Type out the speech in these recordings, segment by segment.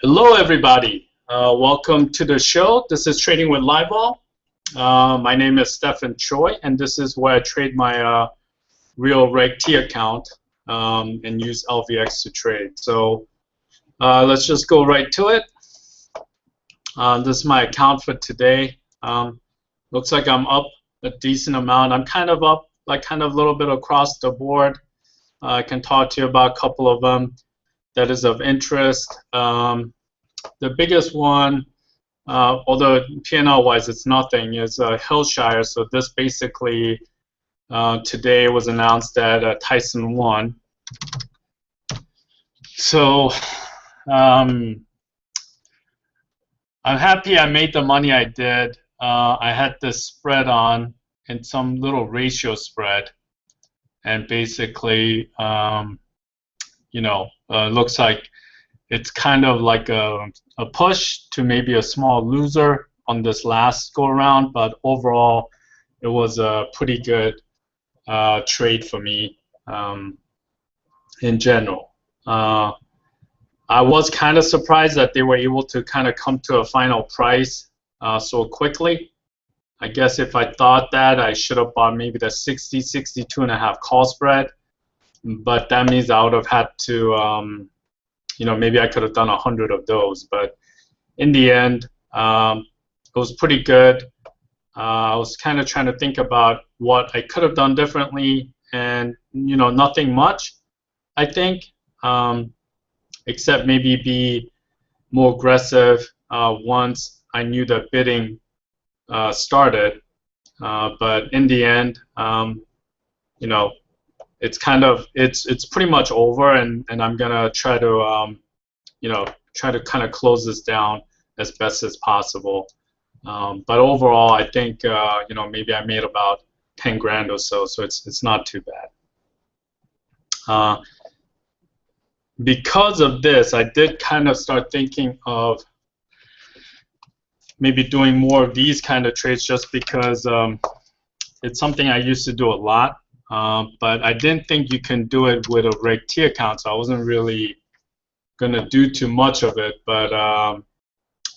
Hello, everybody. Welcome to the show. This is Trading with Livevol. My name is Stephen Choi, and this is where I trade my real Reg T account and use LVX to trade. So let's just go right to it. This is my account for today. Looks like I'm up a decent amount. I'm kind of up, like kind of a little bit across the board. I can talk to you about a couple of them that is of interest. The biggest one, although P&L wise it's nothing, is Hillshire. So this basically today was announced that Tyson won. So I'm happy I made the money I did. I had this spread on in some little ratio spread, and basically looks like it's kind of like a push to maybe a small loser on this last go around, but overall it was a pretty good trade for me in general. I was kind of surprised that they were able to kind of come to a final price so quickly. I guess if I thought that, I should have bought maybe the 60, 62.5 call spread, but that means I would have had to maybe I could have done 100 of those, but in the end, it was pretty good. I was kind of trying to think about what I could have done differently, and nothing much, I think, except maybe be more aggressive once I knew the bidding started. But in the end, it's kind of it's pretty much over, and I'm gonna try to kind of close this down as best as possible. But overall, I think maybe I made about 10 grand or so, so it's not too bad. Because of this, I did kind of start thinking of maybe doing more of these kind of trades, just because it's something I used to do a lot. But I didn't think you can do it with a Reg T account, so I wasn't really gonna do too much of it. But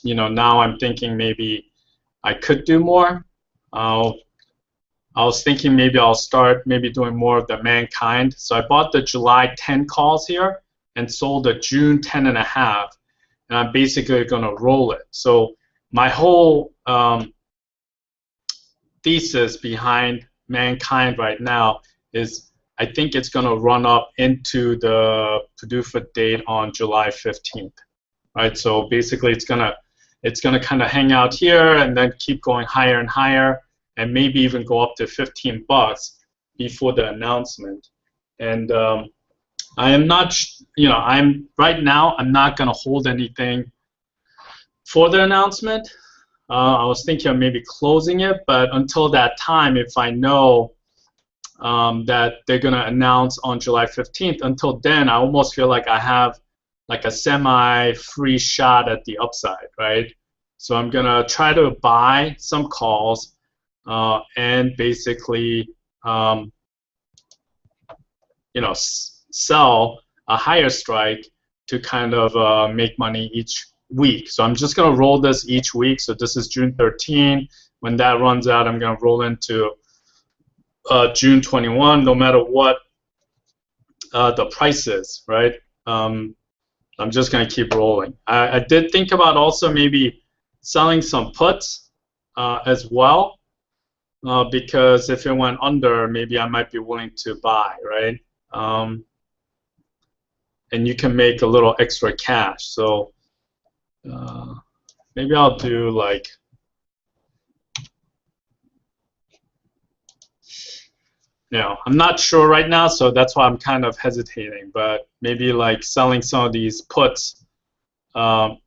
now I'm thinking maybe I could do more. I was thinking maybe I'll start maybe doing more of the MNKD. So I bought the July 10 calls here and sold the June 10.5, and I'm basically gonna roll it. So my whole thesis behind MNKD right now is I think it's going to run up into the PDUFA date on July 15th, right? So basically it's gonna kind of hang out here and then keep going higher and higher, and maybe even go up to 15 bucks before the announcement. And I am not, right now I'm not going to hold anything for the announcement. I was thinking of maybe closing it, but until that time, if I know that they're going to announce on July 15th, until then, I almost feel like I have like a semi-free shot at the upside, right? So I'm going to try to buy some calls and basically, sell a higher strike to kind of make money each week. So I'm just going to roll this each week. So this is June 13. When that runs out, I'm going to roll into June 21, no matter what the price is, right? I'm just going to keep rolling. I did think about also maybe selling some puts as well, because if it went under, maybe I might be willing to buy, right? And you can make a little extra cash. So maybe I'll do like, I'm not sure right now, so that's why I'm kind of hesitating. But maybe like selling some of these puts might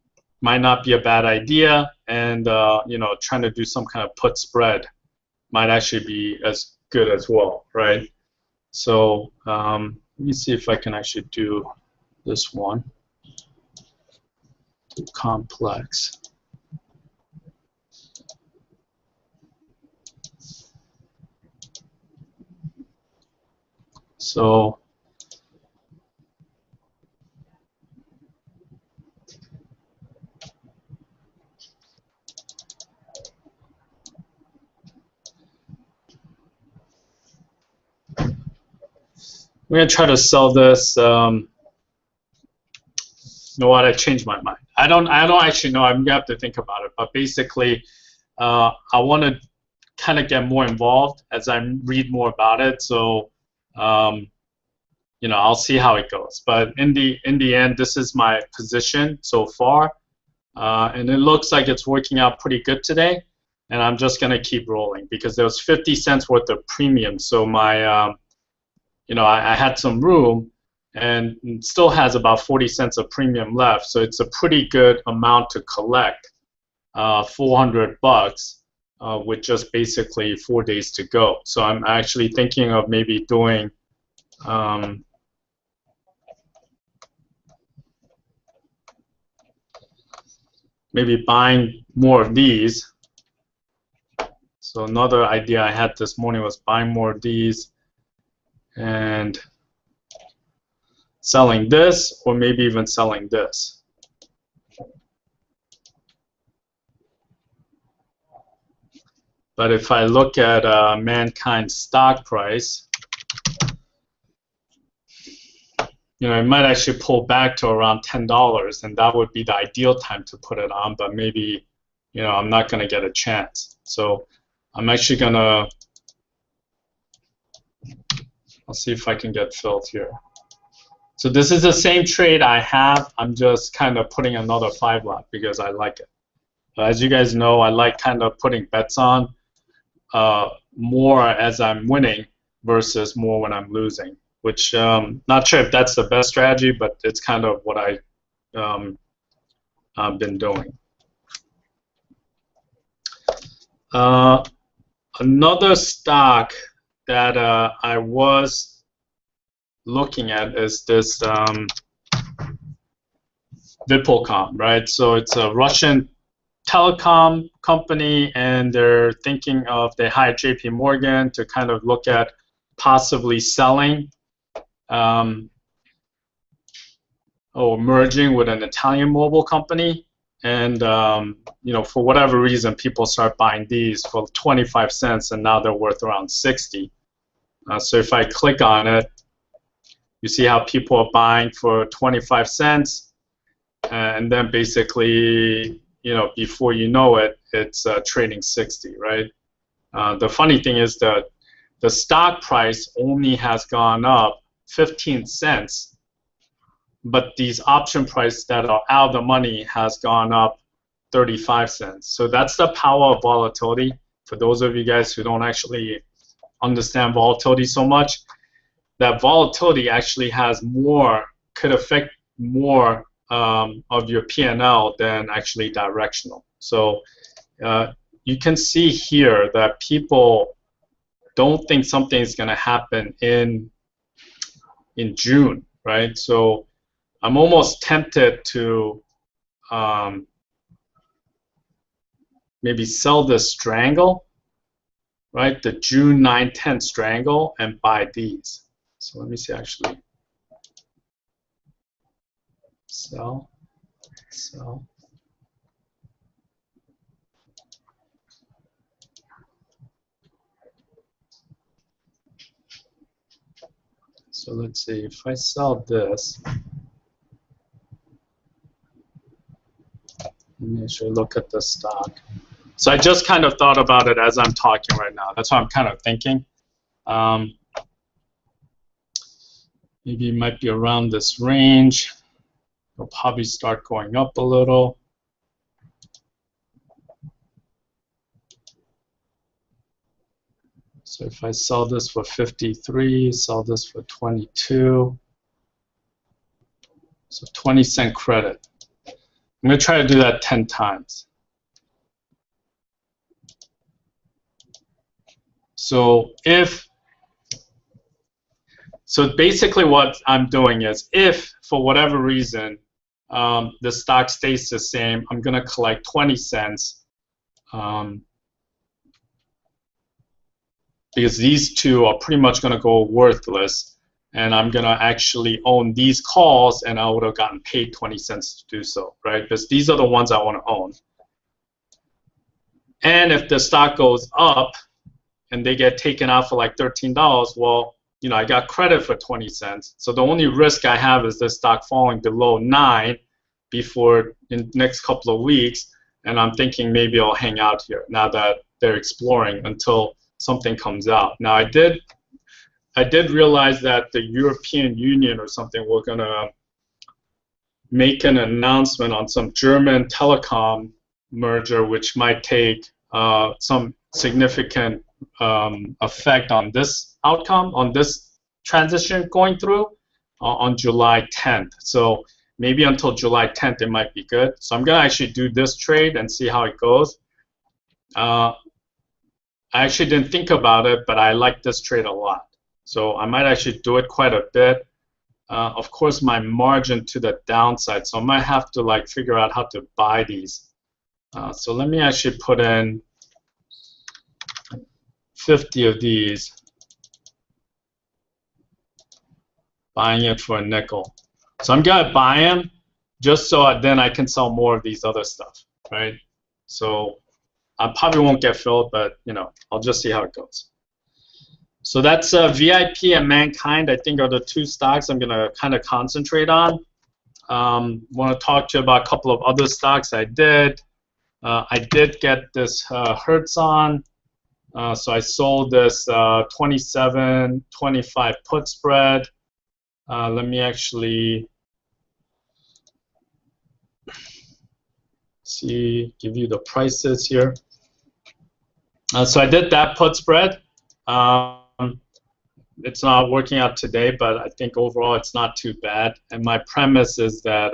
not be a bad idea, and trying to do some kind of put spread might actually be as good as well, right? So let me see if I can actually do this one. Too complex. So I'm gonna try to sell this. You know what? I changed my mind. I don't actually know. I'm gonna have to think about it. But basically, I want to kind of get more involved as I read more about it. So, you know, I'll see how it goes. But in the end, this is my position so far, and it looks like it's working out pretty good today. And I'm just gonna keep rolling because there was 50 cents worth of premium. So my, you know, I had some room, and it still has about 40 cents of premium left. So it's a pretty good amount to collect, 400 bucks, with just basically 4 days to go. So I'm actually thinking of maybe doing. Maybe buying more of these. So another idea I had this morning was buying more of these and selling this, or maybe even selling this. But if I look at Mankind's stock price, you know, it might actually pull back to around $10, and that would be the ideal time to put it on, but maybe, you know, I'm not going to get a chance. So I'm actually going to, I'll see if I can get filled here. So this is the same trade I have. I'm just kind of putting another 5 lot because I like it. As you guys know, I like kind of putting bets on more as I'm winning versus more when I'm losing, which not sure if that's the best strategy, but it's kind of what I've been doing. Another stock that I was looking at is this Livevol, right? So it's a Russian telecom company, and they're thinking of, they hired JP Morgan to kind of look at possibly selling or merging with an Italian mobile company. And you know, for whatever reason, people start buying these for 25 cents, and now they're worth around 60. So if I click on it, you see how people are buying for 25 cents, and then basically, you know, before you know it, it's trading 60, right? The funny thing is that the stock price only has gone up 15 cents, but these option prices that are out of the money has gone up 35 cents. So that's the power of volatility. For those of you guys who don't actually understand volatility so much, that volatility actually has more, could affect more of your P&L than actually directional. So you can see here that people don't think something is going to happen in June, right? So I'm almost tempted to maybe sell this strangle, right? The June 9-10 strangle, and buy these. So let me see, actually. Sell, sell. So let's see, if I sell this, let me actually look at the stock. So I just kind of thought about it as I'm talking right now. That's what I'm kind of thinking. Maybe it might be around this range. It'll probably start going up a little. So if I sell this for 53, sell this for 22, so 20-cent credit. I'm going to try to do that 10 times. So basically what I'm doing is, if for whatever reason the stock stays the same, I'm going to collect 20 cents because these two are pretty much going to go worthless, and I'm going to actually own these calls, and I would have gotten paid 20 cents to do so, right? Because these are the ones I want to own. And if the stock goes up and they get taken out for like $13, well, I got credit for 20 cents. So the only risk I have is this stock falling below 9 before in the next couple of weeks, and I'm thinking maybe I'll hang out here now that they're exploring until something comes out. Now I did realize that the European Union or something were gonna make an announcement on some German telecom merger, which might take some significant effect on this outcome, on this transition going through on July 10th. So maybe until July 10th it might be good. So I'm gonna actually do this trade and see how it goes. I actually didn't think about it, but I like this trade a lot. So I might actually do it quite a bit. Of course, my margin to the downside, so I might have to like figure out how to buy these. So let me actually put in 50 of these, buying it for a nickel. So I'm gonna buy them just so then I can sell more of these other stuff, right? So I probably won't get filled, but I'll just see how it goes. So that's VIP and Mankind, I think, are the two stocks I'm going to kind of concentrate on. Want to talk to you about a couple of other stocks I did. I did get this Hertz on. So I sold this 27.25 put spread. Let me actually give you the prices here. So I did that put spread. It's not working out today, but I think overall it's not too bad. And my premise is that,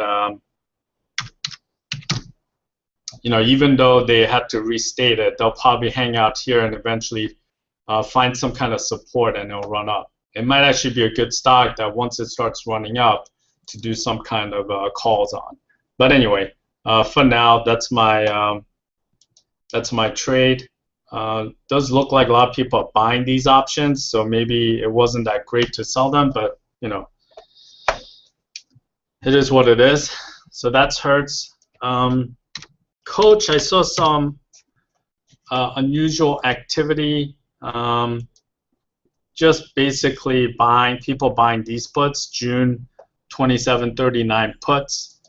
even though they had to restate it, they'll probably hang out here and eventually find some kind of support and it'll run up. It might actually be a good stock that once it starts running up to do some kind of calls on. But anyway, for now, that's my trade. Does look like a lot of people are buying these options, so maybe it wasn't that great to sell them, but it is what it is. So that's Hertz. Coach, I saw some unusual activity. Just basically people buying these puts, June 27.39 puts.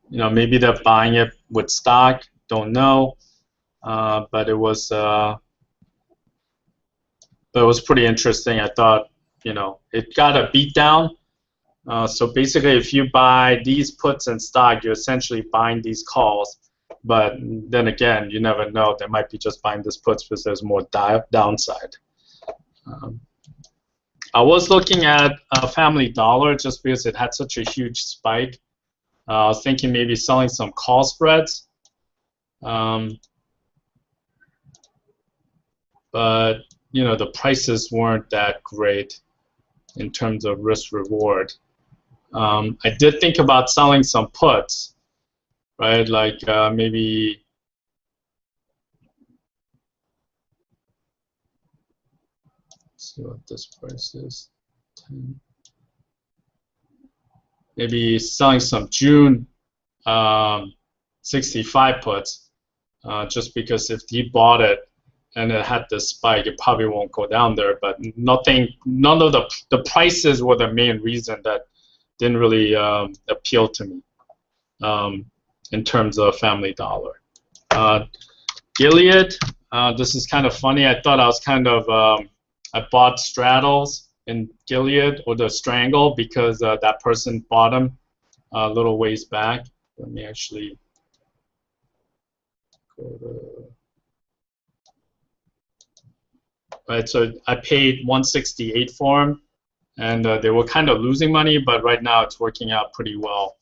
Maybe they're buying it with stock. Don't know. But it was pretty interesting. I thought, it got a beat down. So basically, if you buy these puts in stock, you're essentially buying these calls. But then again, you never know. They might be just buying these puts because there's more downside. I was looking at Family Dollar just because it had such a huge spike. I was thinking maybe selling some call spreads. But the prices weren't that great in terms of risk reward. I did think about selling some puts, right? Like maybe let's see what this price is. 10. Maybe selling some June 65 puts, just because if he bought it and it had this spike, it probably won't go down there. But none of the prices were the main reason that didn't really appeal to me in terms of Family Dollar. Gilead, this is kind of funny. I thought I was kind of I bought straddles in Gilead or the strangle because that person bought them a little ways back. Let me actually go to. Right, so I paid $168 for them, and they were kind of losing money, but right now it's working out pretty well.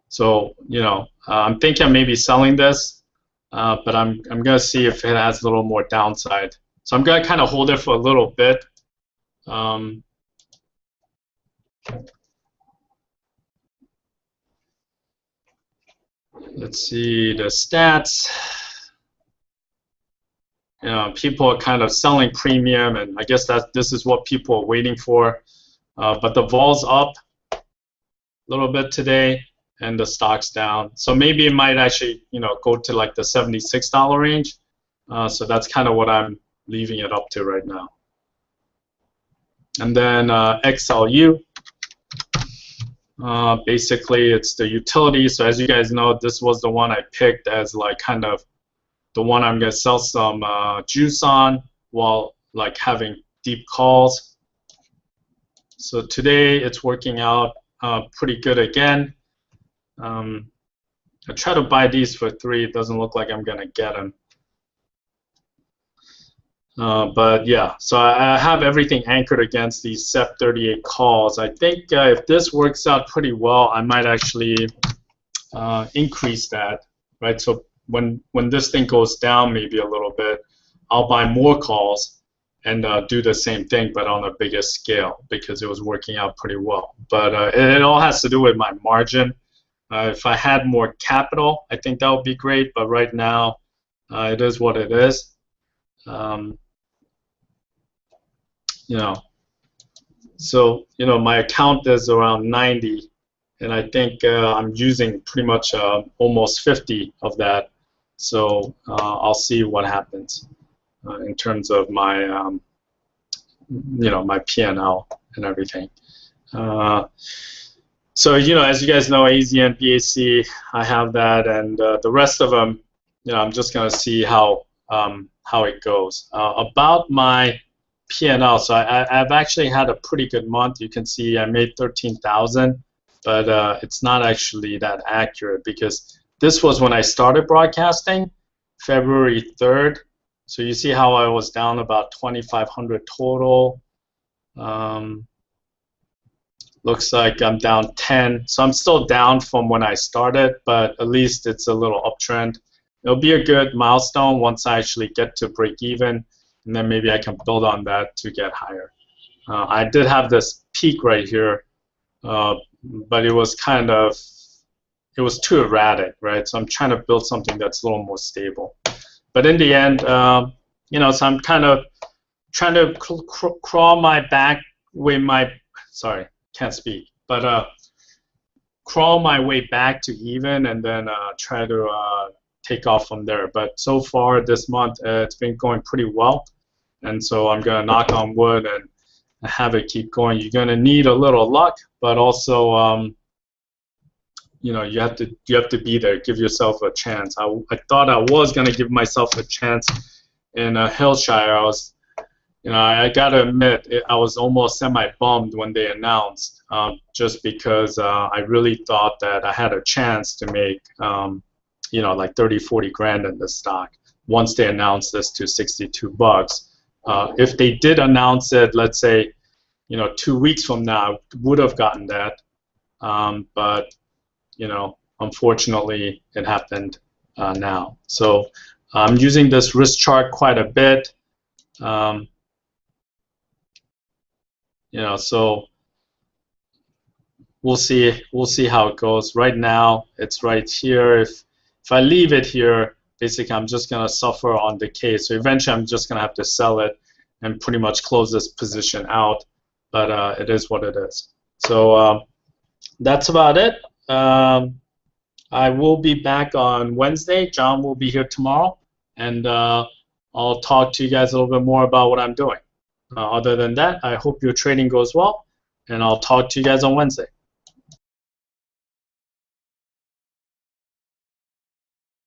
So I'm thinking of maybe selling this, but I'm gonna see if it has a little more downside. So I'm gonna kind of hold it for a little bit. Let's see the stats. People are kind of selling premium, and I guess that this is what people are waiting for. But the vol's up a little bit today, and the stock's down. So maybe it might actually, go to like the $76 range. So that's kind of what I'm leaving it up to right now. And then XLU, basically it's the utility. So as you guys know, this was the one I picked as like kind of the one I'm gonna sell some juice on while like having deep calls. So today it's working out pretty good again. I try to buy these for 3. It doesn't look like I'm gonna get them. But yeah, so I have everything anchored against these SEP 38 calls. I think if this works out pretty well, I might actually increase that, right? So when this thing goes down maybe a little bit, I'll buy more calls and do the same thing, but on a bigger scale, because it was working out pretty well. But it all has to do with my margin. If I had more capital, I think that would be great, but right now it is what it is. You know, so my account is around 90, and I think I'm using pretty much almost 50 of that. So I'll see what happens in terms of my my P&L and everything. So as you guys know, AZN, BAC, I have that, and the rest of them, I'm just gonna see how it goes. About my P&L, so I've actually had a pretty good month. You can see I made 13,000, but it's not actually that accurate, because this was when I started broadcasting, February 3rd. So you see how I was down about 2,500 total. Looks like I'm down 10. So I'm still down from when I started, but at least it's a little uptrend. It'll be a good milestone once I actually get to break even, and then maybe I can build on that to get higher. I did have this peak right here, but it was too erratic, right? So I'm trying to build something that's a little more stable. But in the end, so I'm kind of trying to crawl my back way can't speak, but crawl my way back to even, and then try to take off from there. But so far this month, it's been going pretty well, and so I'm gonna knock on wood and have it keep going. You're gonna need a little luck, but also you have to be there. Give yourself a chance. I thought I was gonna give myself a chance in Hillshire. I gotta admit, I was almost semi-bummed when they announced, just because I really thought that I had a chance to make, like 30, 40 grand in the stock once they announced this to 62 bucks. If they did announce it, let's say, 2 weeks from now, I would have gotten that, but unfortunately, it happened now. So I'm using this risk chart quite a bit. So we'll see how it goes. Right now, it's right here. If I leave it here, basically I'm just gonna suffer on decay. So eventually I'm just gonna have to sell it and pretty much close this position out. But it is what it is. So that's about it. I will be back on Wednesday. John will be here tomorrow, and I'll talk to you guys a little bit more about what I'm doing. Other than that, I hope your trading goes well, and I'll talk to you guys on Wednesday.